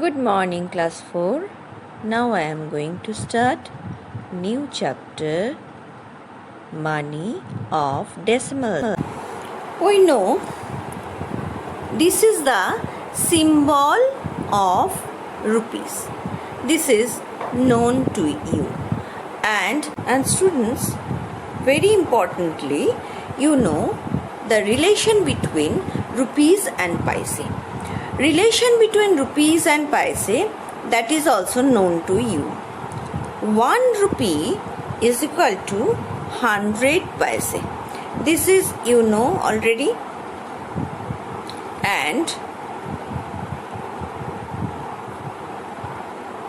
Good morning, class 4. Now I am going to start new chapter, Money of Decimal. We know this is the symbol of rupees. This is known to you. And students, very importantly, you know the relation between rupees and paise. Relation between rupees and paise, that is also known to you. 1 rupee is equal to 100 paise. This is you know already. And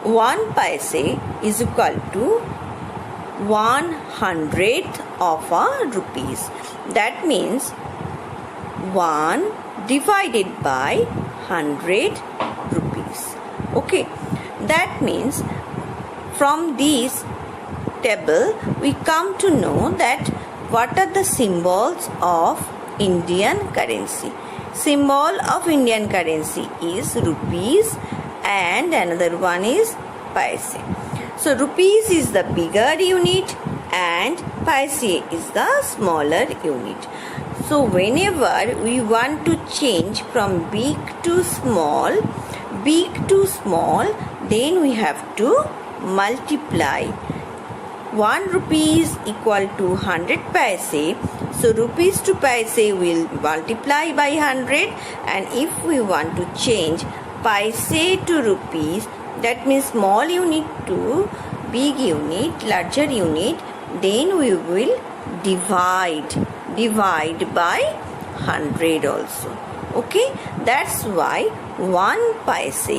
1 paise is equal to 1/100th of a rupees. That means 1 divided by 100 rupees. Okay, that means from this table we come to know that what are the symbols of Indian currency. Symbol of Indian currency is rupees and another one is paise. So rupees is the bigger unit and paise is the smaller unit. So whenever we want to change from big to small, then we have to multiply. 1 rupee is equal to 100 paise. So rupees to paise will multiply by 100, and if we want to change paise to rupees, that means small unit to big unit, larger unit, then we will divide by 100 also. Okay, that's why 1 paise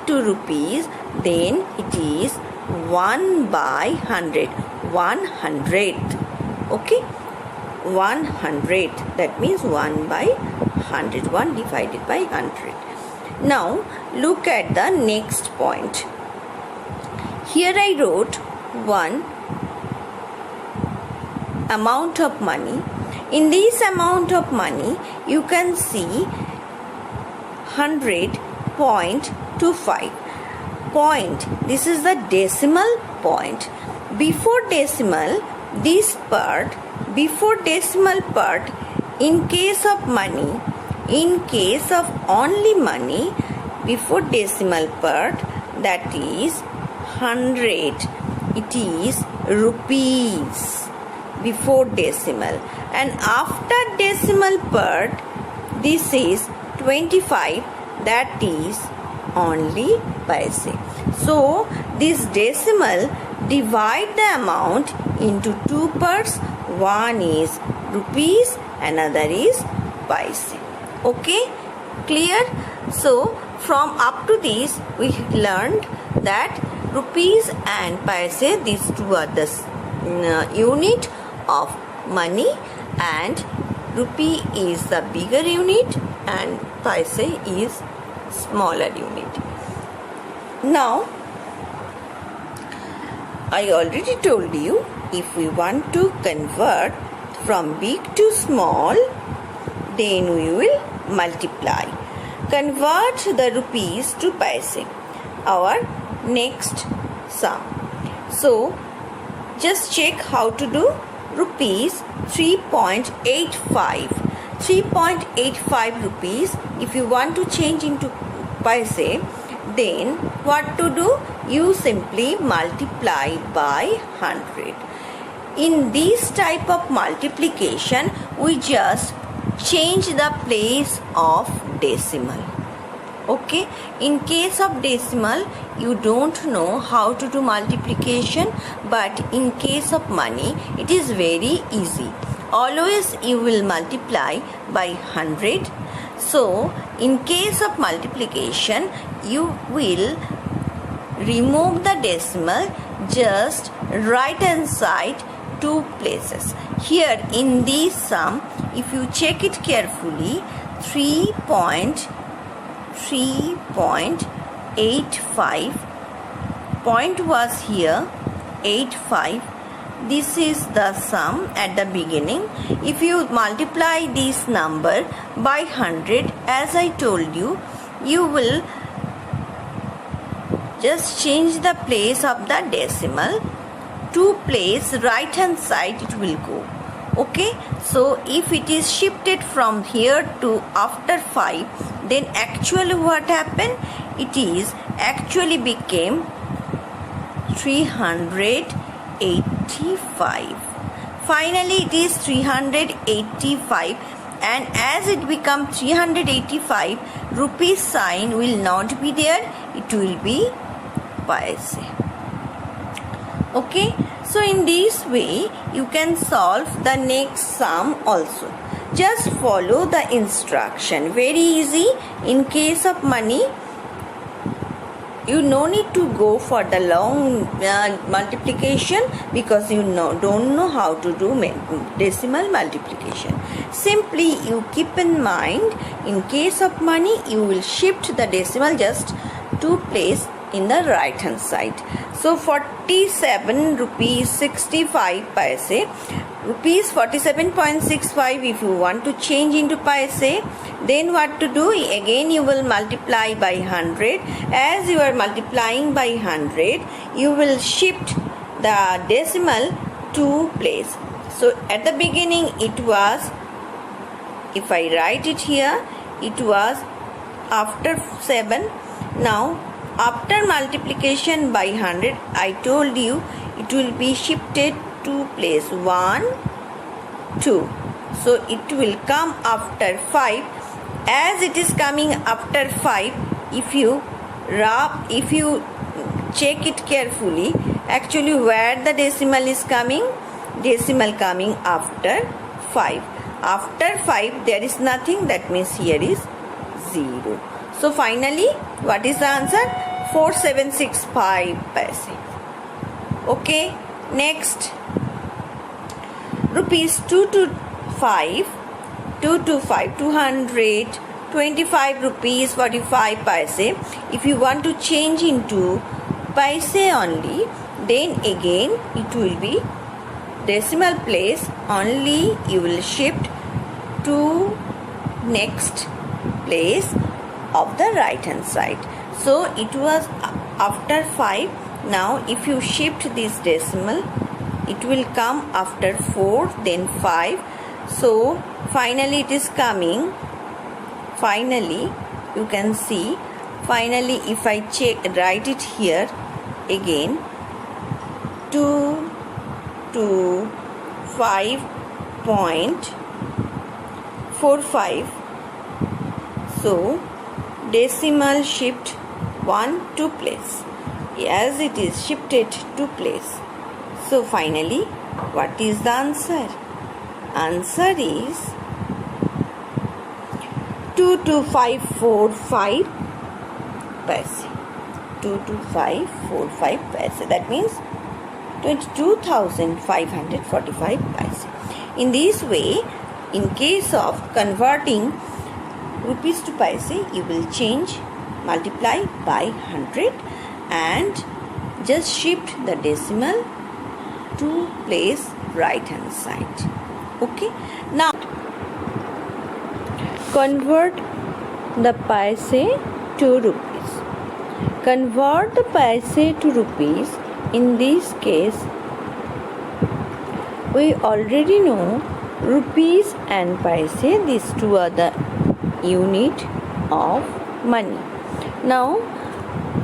to rupees, then it is 1 by 100, 1/100th. Okay, 1/100th, that means 1 by 100, 1 divided by 100. Now look at the next point. Here I wrote 1 amount of money. In this amount of money you can see 100.25 point. This is the decimal point. Before decimal, this part, before decimal part, in case of money, in case of only money, before decimal part, that is 100, it is rupees before decimal, and after decimal part this is 25, that is only paise. So this decimal divide the amount into 2 parts. One is rupees, another is paise. Okay, clear? So from up to this we learned that rupees and paise, these two are the unit of money, and rupee is the bigger unit and paise is smaller unit. Now I already told you, if we want to convert from big to small, then we will multiply. Convert the rupees to paise, our next sum. So just check how to do. Rupees 3.85. 3.85 rupees. If you want to change into paise, then what to do? You simply multiply by 100. In this type of multiplication, we just change the place of decimal. Okay, in case of decimal you don't know how to do multiplication, but in case of money it is very easy. Always you will multiply by 100. So in case of multiplication you will remove the decimal, just right hand side 2 places. Here in this sum, if you check it carefully, 3.85 point was here, 85. This is the sum at the beginning. If you multiply this number by 100, as I told you, you will just change the place of the decimal to place right hand side it will go. Okay, so if it is shifted from here to after 5, then actually what happened? It is actually became 385. Finally it is 385, and as it become 385, rupees sign will not be there, it will be paise. Okay, so in this way you can solve the next sum also. Just follow the instruction, very easy. In case of money, you no need to go for the long multiplication, because you don't know how to do decimal multiplication. Simply you keep in mind, in case of money you will shift the decimal just to place in the right hand side. So 47 rupees 65 paise, rupees 47.65. if you want to change into paise, then what to do? Again you will multiply by 100. As you are multiplying by 100, you will shift the decimal to place. So at the beginning it was, if I write it here, it was after 7. Now after multiplication by 100, I told you it will be shifted to place 1, 2. So it will come after 5. As it is coming after 5, if you check it carefully, actually where the decimal is coming? Decimal coming after 5. After 5 there is nothing, that means here is 0. So finally, what is the answer? 4765 paise. Okay, next, rupees 225, 225 rupees 45 paise. If you want to change into paise only, then again it will be decimal place only, you will shift to next place of the right hand side. So it was after 5. Now if you shift this decimal, it will come after 4, then 5. So finally it is coming, finally you can see, finally if I write it here again, 225.45. So decimal shift 1 to place, as it is shifted to place. So finally, what is the answer? Answer is 22545 paise. 22545 paise. That means 22,545 paise. In this way, in case of converting rupees to paise, you will change, multiply by 100 and just shift the decimal to place right hand side. Okay, now convert the paise to rupees. Convert the paise to rupees. In this case, we already know rupees and paise, these two are the unit of money. Now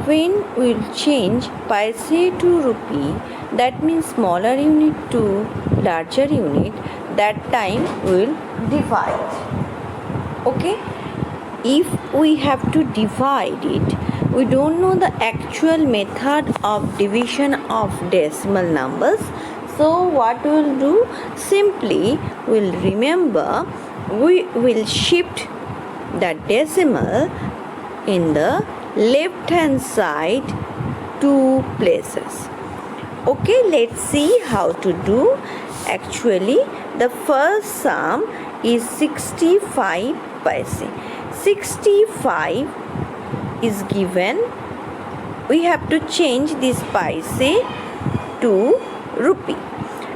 when we will change paise to rupee, that means smaller unit to larger unit, that time we will divide. Okay, if we have to divide it, we don't know the actual method of division of decimal numbers. So what we will do? Simply we will remember, we will shift the decimal in the left hand side 2 places. Okay, let's see how to do. Actually, the first sum is 65 paise. 65 is given. We have to change this paise to rupee.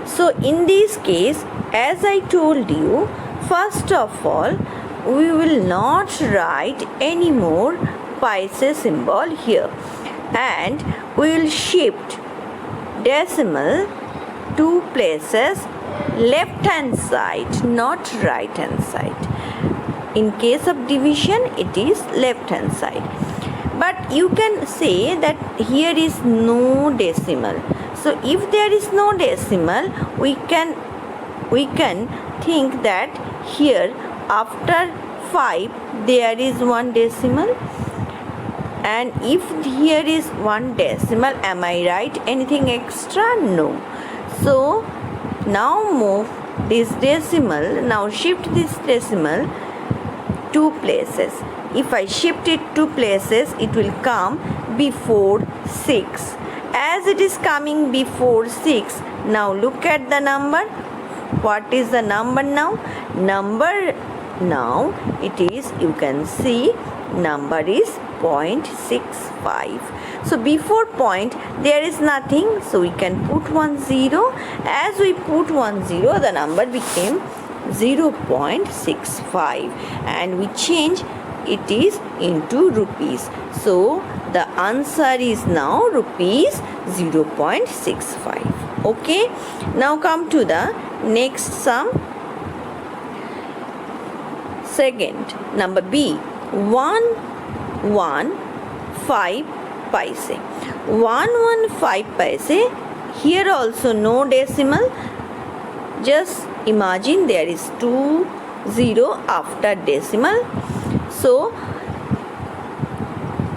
So in this case, as I told you, first of all, we will not write any more paise symbol here. and we will shift decimal 2 places left hand side, not right hand side. In case of division, it is left hand side. But you can say that here is no decimal. So if there is no decimal, we can think that here after 5 there is one decimal, and if here is one decimal, am I right? Anything extra? No. So now move this decimal, now shift this decimal 2 places. If I shift it 2 places, it will come before 6. As it is coming before 6, now look at the number. What is the number now? Number now it is, you can see, number is 0.65. So before point there is nothing, so we can put 10. As we put 10, the number became 0.65, and we change it is into rupees. So the answer is now rupees 0.65. Okay, now come to the next sum. Second, number B, 115 paise. 115 paise. Here also no decimal. Just imagine there is 20 after decimal. So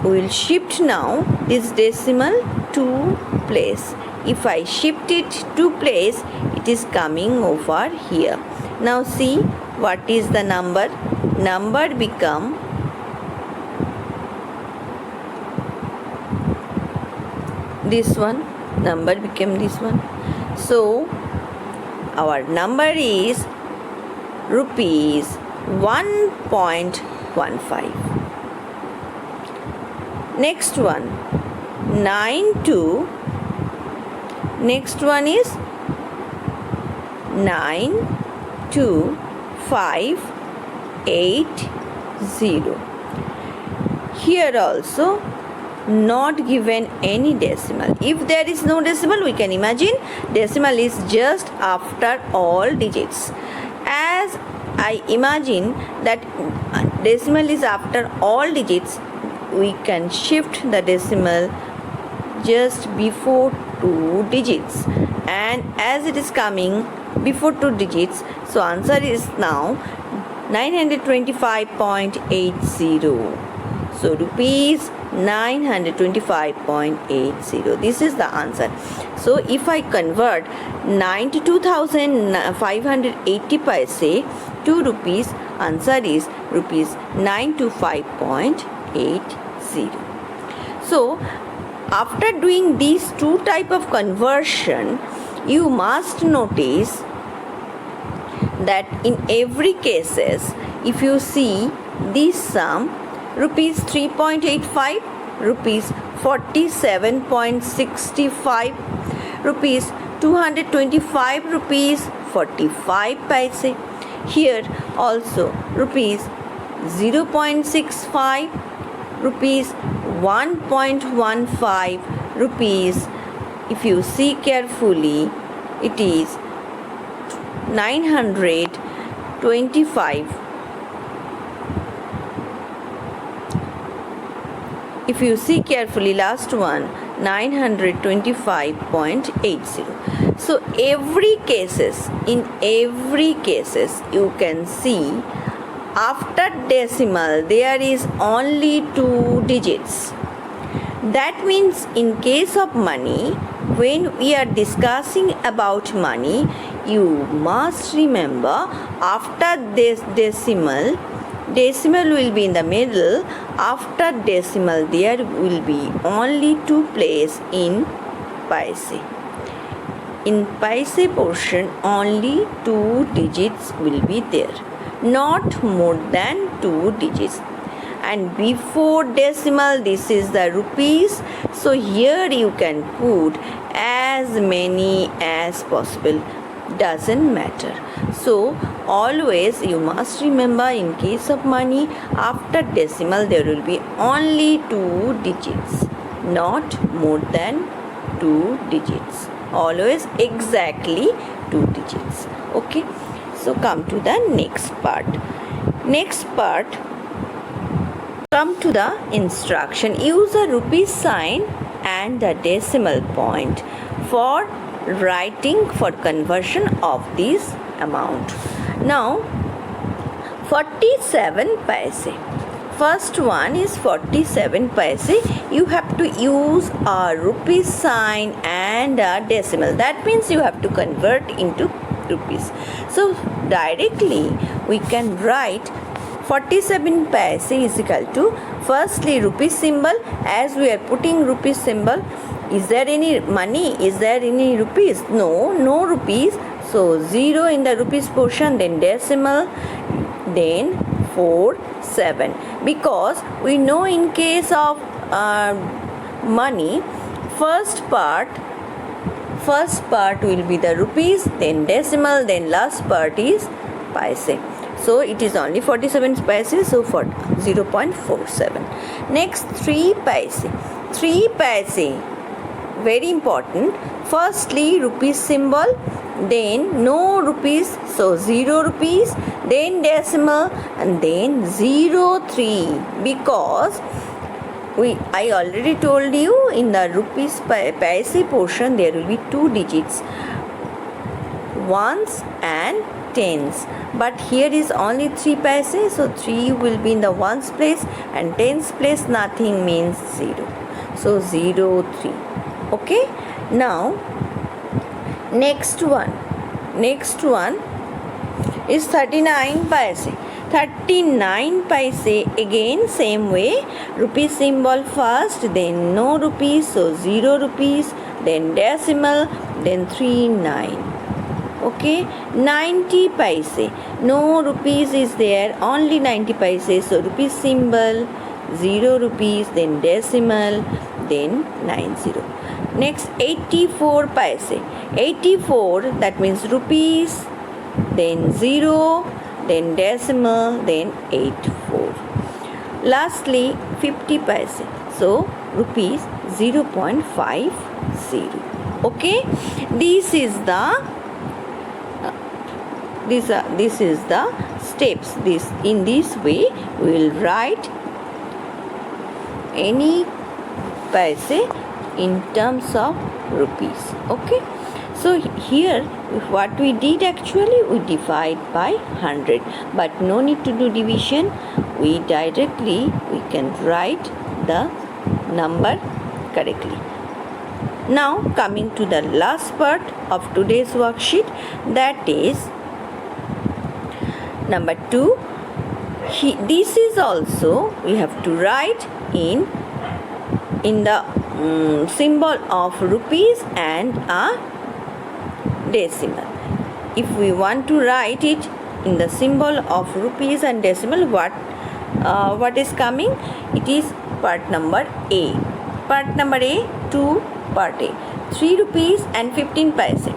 we will shift now this decimal to place. If I shift it to place, it is coming over here. Now see what is the number. Number become this one. Number became this one. So our number is rupees 1.15. Next one, 92. Next one is 92580. Here also not given any decimal. If there is no decimal, we can imagine decimal is just after all digits. As I imagine that decimal is after all digits, we can shift the decimal just before 2 digits, and as it is coming before 2 digits, so answer is now 925.80. So rupees 925.80. This is the answer. So if I convert 92,580 paise to rupees, answer is rupees 925.80. So after doing these two type of conversion, you must notice that in every cases, if you see this sum, rupees 3.85, rupees 47.65, rupees 225 rupees 45 paise. Here also rupees 0.65, rupees 1.15, rupees, if you see carefully, it is 925. If you see carefully, last one 925.80. So in every cases you can see after decimal there is only 2 digits. That means in case of money, when we are discussing about money, you must remember after this decimal will be in the middle. After decimal there will be only 2 places in paise. In paise portion only 2 digits will be there, not more than 2 digits. And before decimal, this is the rupees. So here you can put as many as possible, doesn't matter. So always you must remember, in case of money, after decimal there will be only 2 digits. not more than 2 digits. Always exactly 2 digits. Okay. So come to the next part. Next part, come to the instruction. Use a rupee sign and the decimal point for writing for conversion of this amount. Now 47 paise. First one is 47 paise. You have to use a rupee sign and a decimal. That means you have to convert into rupees. So directly we can write 47 paise is equal to, firstly rupee symbol. As we are putting rupee symbol, is there any money? Is there any rupees? No rupees. So 0 in the rupees portion, then decimal, then 47. Because we know in case of money, first part will be the rupees, then decimal, then last part is paise. So it is only 47 paise, so for 0.47. Next 3 paise. 3 paise, very important. Firstly rupee symbol, then no rupees, so 0 rupees, then decimal, and then 03. Because I already told you in the rupees paise portion there will be 2 digits, ones and tens, but here is only 3 paise, so 3 will be in the ones place and tens place, nothing means 0, so 03. Okay. Now next one is 39 paise. 39 paise, again same way, rupee symbol first, then no rupees, so 0 rupees, then decimal, then 39. Okay. 90 paise, no rupees is there, only 90 paise, so rupee symbol, 0 rupees, then decimal, then 90. Next 84 paise. 84, that means rupees, then 0, then decimal, then 84. Lastly 50 paise, so rupees 0.50. Okay. This is the steps. In this way we will write any paise in terms of rupees. Okay. So here what we did, actually we divide by 100, but no need to do division. We can write the number correctly. Now coming to the last part of today's worksheet, that is number 2. This is also we have to write in the symbol of rupees and a decimal. If we want to write it in the symbol of rupees and decimal, what is coming? It is part number A. Part number A, 2 part A, 3 rupees and 15 paise.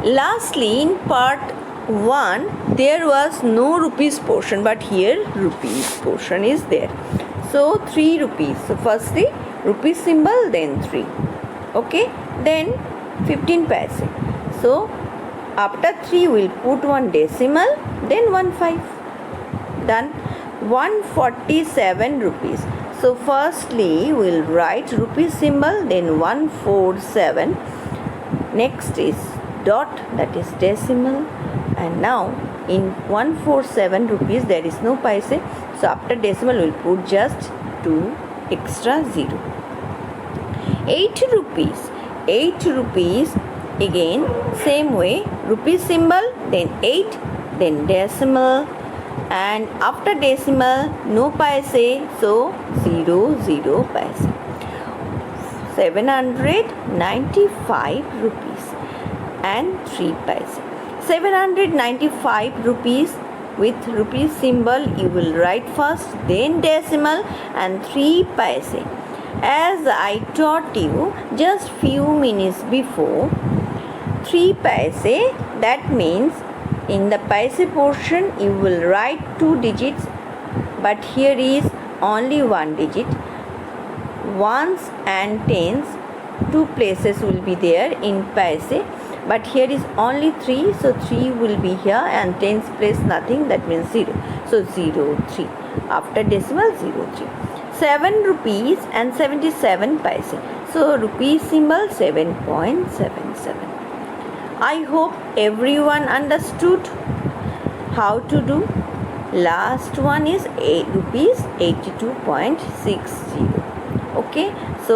Lastly, in part 1 there was no rupees portion, but here rupees portion is there. So 3 rupees. So firstly rupee symbol, then 3. Okay. Then 15 paise. So after 3 we'll put one decimal, then 15. Done. 147 rupees. So firstly we'll write rupee symbol, then 147. Next is dot, that is decimal, and now in 147 rupees there is no paise, so after decimal we'll put just 2 extra 0. 8 rupees. 8 rupees, again same way, rupee symbol, then 8, then decimal, and after decimal no paise, so 0 paise. 795 rupees and 3 paise. 795 rupees with rupee symbol you will write first, then decimal, and 3 paise. As I taught you just few minutes before, 3 paise, that means in the paise portion you will write 2 digits, but here is only 1 digit. ones and tens, two places will be there in paise, but here is only 3, so 3 will be here, and tens place nothing, that means 0. So 0, 3. After decimal, 0, 3. 7 rupees and 77 paise. So rupee symbol 7.77. I hope everyone understood how to do. Last one is rupees 82.60. Okay, so